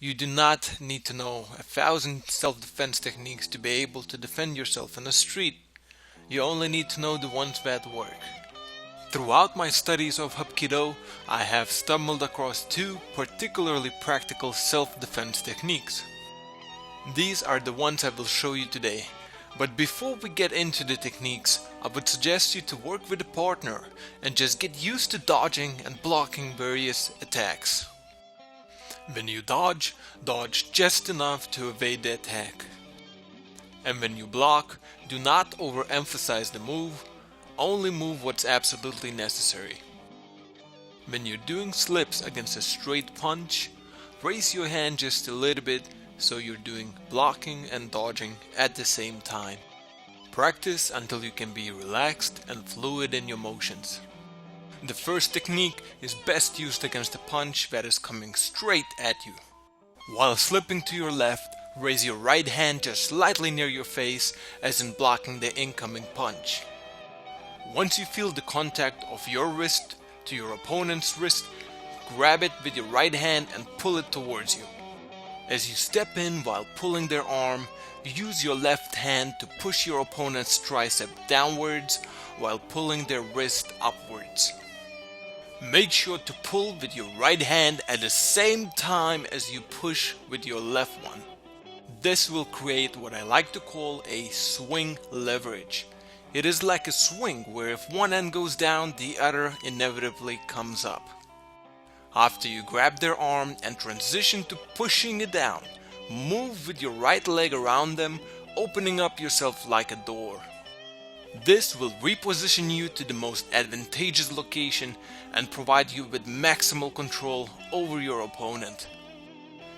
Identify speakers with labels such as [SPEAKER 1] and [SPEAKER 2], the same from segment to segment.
[SPEAKER 1] You do not need to know 1,000 self-defense techniques to be able to defend yourself in the street. You only need to know the ones that work. Throughout my studies of Hapkido, I have stumbled across two particularly practical self-defense techniques. These are the ones I will show you today. But before we get into the techniques, I would suggest you to work with a partner and just get used to dodging and blocking various attacks. When you dodge just enough to evade the attack. And when you block, do not overemphasize the move, only move what's absolutely necessary. When you're doing slips against a straight punch, raise your hand just a little bit so you're doing blocking and dodging at the same time. Practice until you can be relaxed and fluid in your motions. The first technique is best used against a punch that is coming straight at you. While slipping to your left, raise your right hand just slightly near your face, as in blocking the incoming punch. Once you feel the contact of your wrist to your opponent's wrist, grab it with your right hand and pull it towards you. As you step in while pulling their arm, use your left hand to push your opponent's tricep downwards while pulling their wrist upwards. Make sure to pull with your right hand at the same time as you push with your left one. This will create what I like to call a swing leverage. It is like a swing where if one end goes down, the other inevitably comes up. After you grab their arm and transition to pushing it down, move with your right leg around them, opening up yourself like a door. This will reposition you to the most advantageous location and provide you with maximal control over your opponent.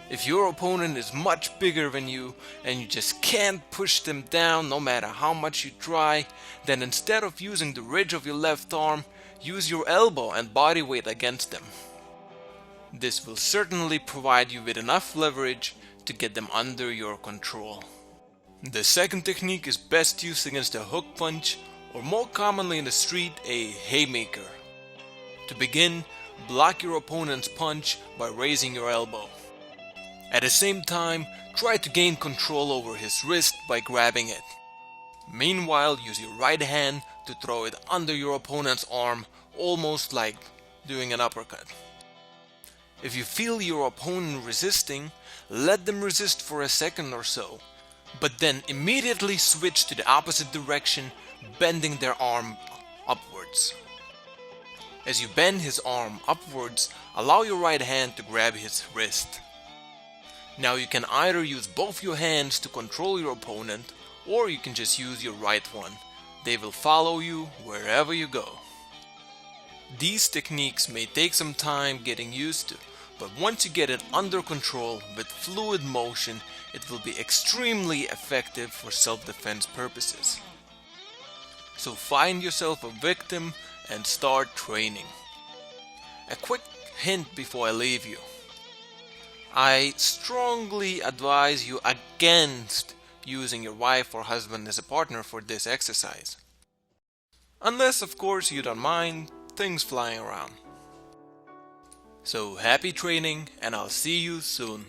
[SPEAKER 1] If your opponent is much bigger than you and you just can't push them down no matter how much you try, then instead of using the ridge of your left arm, use your elbow and body weight against them. This will certainly provide you with enough leverage to get them under your control. The second technique is best used against a hook punch, or more commonly in the street, a haymaker. To begin, block your opponent's punch by raising your elbow. At the same time, try to gain control over his wrist by grabbing it. Meanwhile, use your right hand to throw it under your opponent's arm, almost like doing an uppercut. If you feel your opponent resisting, let them resist for a second or so, but then immediately switch to the opposite direction, bending their arm upwards. As you bend his arm upwards, allow your right hand to grab his wrist. Now you can either use both your hands to control your opponent, or you can just use your right one. They will follow you wherever you go. These techniques may take some time getting used to, but once you get it under control with fluid motion, it will be extremely effective for self-defense purposes. So find yourself a victim and start training. A quick hint before I leave you. I strongly advise you against using your wife or husband as a partner for this exercise. Unless, of course, you don't mind things flying around. So happy training, and I'll see you soon.